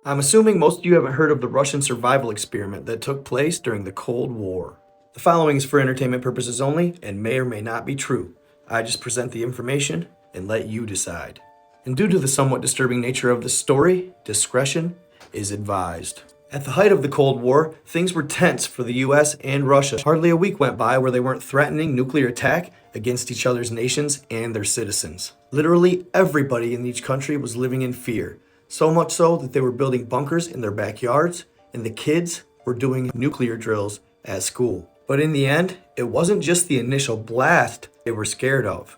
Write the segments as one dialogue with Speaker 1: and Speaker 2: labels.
Speaker 1: I'm assuming most of you haven't heard of the Russian survival experiment that took place during the Cold War. The following is for entertainment purposes only and may or may not be true. I just present the information and let you decide. And due to the somewhat disturbing nature of the story, discretion is advised. At the height of the Cold War, things were tense for the US and Russia. Hardly a week went by where they weren't threatening nuclear attack against each other's nations and their citizens. Literally everybody in each country was living in fear. So much so that they were building bunkers in their backyards, and the kids were doing nuclear drills at school. But in the end, it wasn't just the initial blast they were scared of.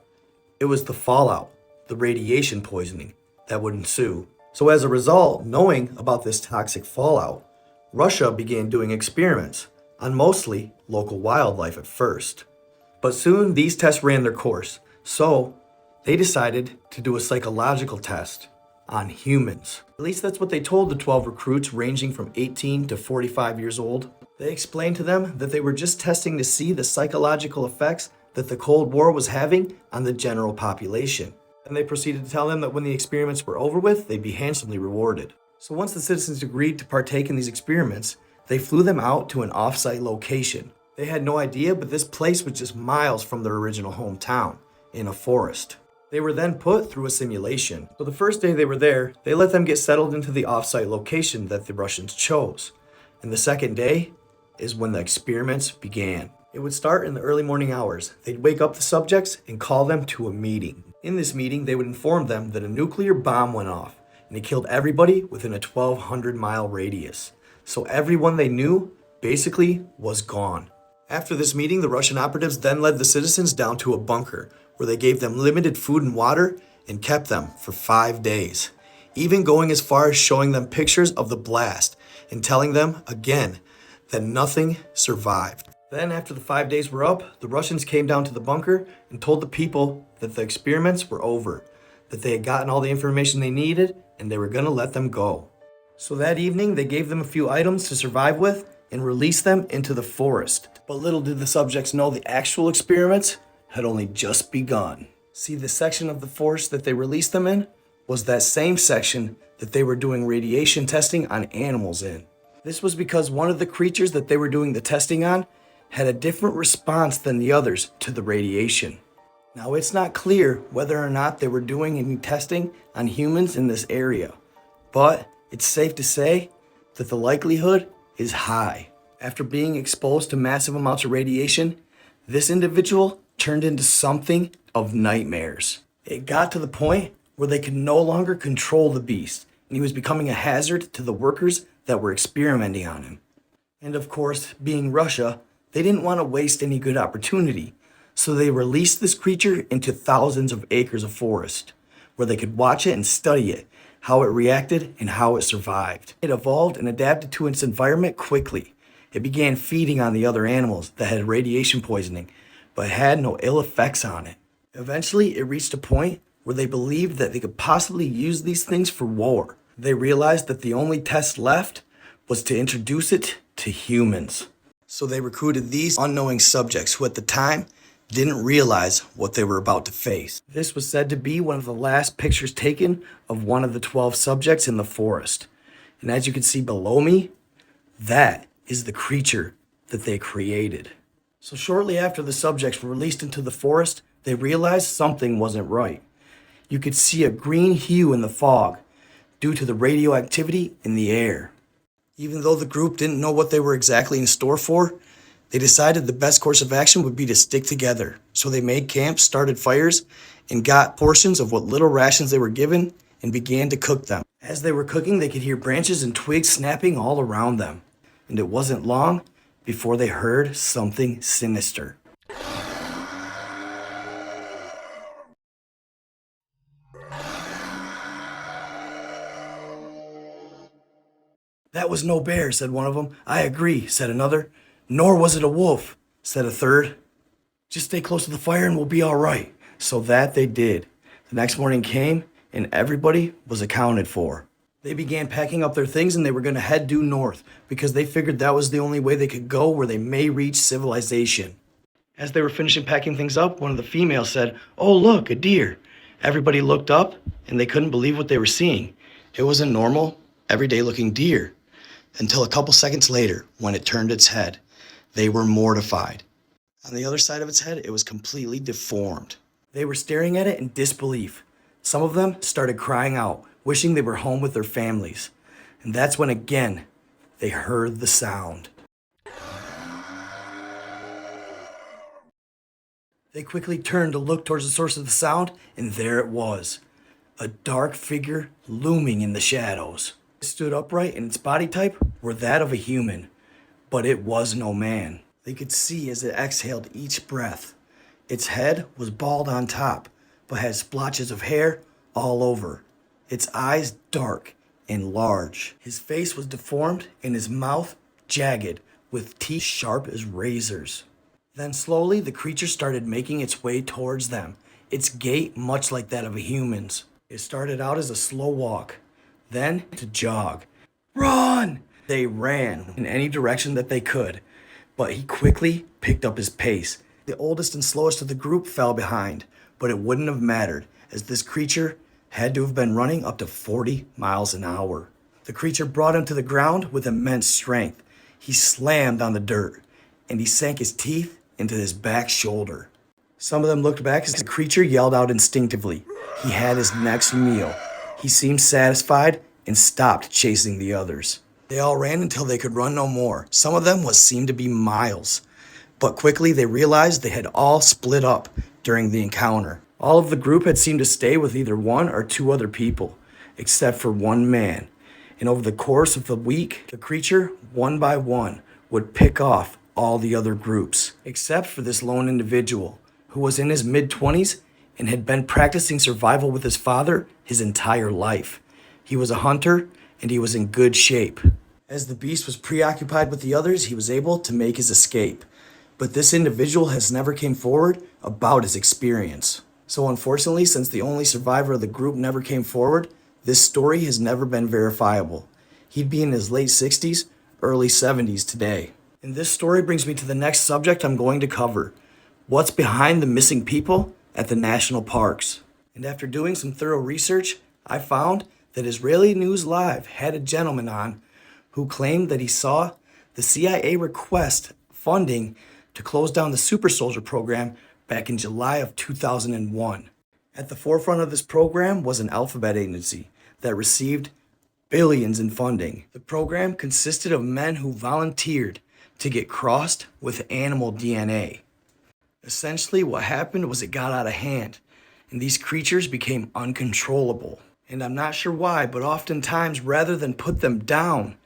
Speaker 1: It was the fallout, the radiation poisoning that would ensue. So as a result, knowing about this toxic fallout, Russia began doing experiments on mostly local wildlife at first. But soon these tests ran their course, so they decided to do a psychological test on humans. At least that's what they told the 12 recruits ranging from 18 to 45 years old. They explained to them that they were just testing to see the psychological effects that the Cold War was having on the general population. And they proceeded to tell them that when the experiments were over with, they'd be handsomely rewarded. So once the citizens agreed to partake in these experiments, they flew them out to an off-site location. They had no idea, but this place was just miles from their original hometown, in a forest. They were then put through a simulation. So the first day they were there, they let them get settled into the off-site location that the Russians chose. And the second day is when the experiments began. It would start in the early morning hours. They'd wake up the subjects and call them to a meeting. In this meeting, they would inform them that a nuclear bomb went off and it killed everybody within a 1,200-mile radius. So everyone they knew basically was gone. After this meeting, the Russian operatives then led the citizens down to a bunker where they gave them limited food and water and kept them for 5 days, even going as far as showing them pictures of the blast and telling them again that nothing survived. Then after the 5 days were up, the Russians came down to the bunker and told the people that the experiments were over, that they had gotten all the information they needed and they were going to let them go. So that evening, they gave them a few items to survive with and released them into the forest. But little did the subjects know the actual experiments had only just begun. See, the section of the forest that they released them in was that same section that they were doing radiation testing on animals in. This was because one of the creatures that they were doing the testing on had a different response than the others to the radiation. Now, it's not clear whether or not they were doing any testing on humans in this area, but it's safe to say that the likelihood is high. After being exposed to massive amounts of radiation, this individual turned into something of nightmares. It got to the point where they could no longer control the beast, and he was becoming a hazard to the workers that were experimenting on him. And of course, being Russia, they didn't want to waste any good opportunity, so they released this creature into thousands of acres of forest, where they could watch it and study it, how it reacted and how it survived. It evolved and adapted to its environment quickly. It began feeding on the other animals that had radiation poisoning, but had no ill effects on it. Eventually, it reached a point where they believed that they could possibly use these things for war. They realized that the only test left was to introduce it to humans. So they recruited these unknowing subjects who at the time didn't realize what they were about to face. This was said to be one of the last pictures taken of one of the 12 subjects in the forest. And as you can see below me, that is the creature that they created. So shortly after the subjects were released into the forest, they realized something wasn't right. You could see a green hue in the fog due to the radioactivity in the air. Even though the group didn't know what they were exactly in store for, they decided the best course of action would be to stick together. So they made camp, started fires, and got portions of what little rations they were given and began to cook them. As they were cooking, they could hear branches and twigs snapping all around them. And it wasn't long before they heard something sinister. That was no bear, said one of them. I agree, said another. Nor was it a wolf, said a third. Just stay close to the fire and we'll be all right. So that they did. The next morning came and everybody was accounted for. They began packing up their things and they were going to head due north because they figured that was the only way they could go where they may reach civilization. As they were finishing packing things up, one of the females said, "Oh, look, a deer." Everybody looked up and they couldn't believe what they were seeing. It was a normal everyday looking deer, until a couple seconds later, when it turned its head, they were mortified. On the other side of its head, it was completely deformed. They were staring at it in disbelief. Some of them started crying out, wishing they were home with their families. And that's when again, they heard the sound. They quickly turned to look towards the source of the sound, and there it was. A dark figure looming in the shadows. It stood upright, and its body type were that of a human, but it was no man. They could see as it exhaled each breath. Its head was bald on top, but had splotches of hair all over. Its eyes dark and large. His face was deformed and his mouth jagged, with teeth sharp as razors. Then slowly the creature started making its way towards them, its gait much like that of a human's. It started out as a slow walk, then to jog. Run! They ran in any direction that they could, but he quickly picked up his pace. The oldest and slowest of the group fell behind, but it wouldn't have mattered, as this creature had to have been running up to 40 miles an hour. The creature brought him to the ground with immense strength. He slammed on the dirt, and he sank his teeth into his back shoulder. Some of them looked back as the creature yelled out instinctively. He had his next meal. He seemed satisfied and stopped chasing the others. They all ran until they could run no more. Some of them what seemed to be miles. But quickly they realized they had all split up during the encounter. All of the group had seemed to stay with either one or two other people, except for one man. And over the course of the week, the creature, one by one, would pick off all the other groups, except for this lone individual who was in his mid-20s and had been practicing survival with his father his entire life. He was a hunter and he was in good shape. As the beast was preoccupied with the others, he was able to make his escape. But this individual has never came forward about his experience. So unfortunately, since the only survivor of the group never came forward, this story has never been verifiable. He'd be in his late 60s, early 70s today. And this story brings me to the next subject I'm going to cover. What's behind the missing people at the national parks? And after doing some thorough research, I found that Israeli News Live had a gentleman on who claimed that he saw the CIA request funding to close down the Super Soldier program back in July of 2001. At the forefront of this program was an alphabet agency that received billions in funding. The program consisted of men who volunteered to get crossed with animal DNA. Essentially, what happened was it got out of hand, and these creatures became uncontrollable. And I'm not sure why, but oftentimes, rather than put them down,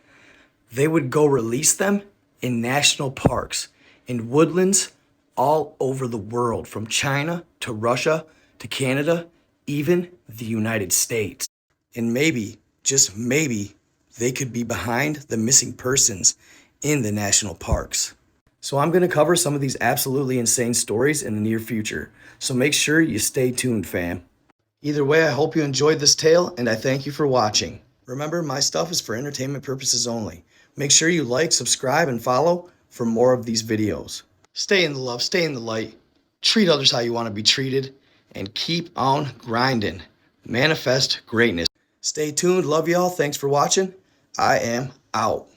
Speaker 1: they would go release them in national parks, in woodlands all over the world, from China to Russia to Canada, even the United States. And maybe, just maybe, they could be behind the missing persons in the national parks. So I'm going to cover some of these absolutely insane stories in the near future. So make sure you stay tuned, fam. Either way, I hope you enjoyed this tale, and I thank you for watching. Remember, my stuff is for entertainment purposes only. Make sure you like, subscribe, and follow for more of these videos. Stay in the love, stay in the light, treat others how you want to be treated, and keep on grinding. Manifest greatness. Stay tuned. Love y'all. Thanks for watching. I am out.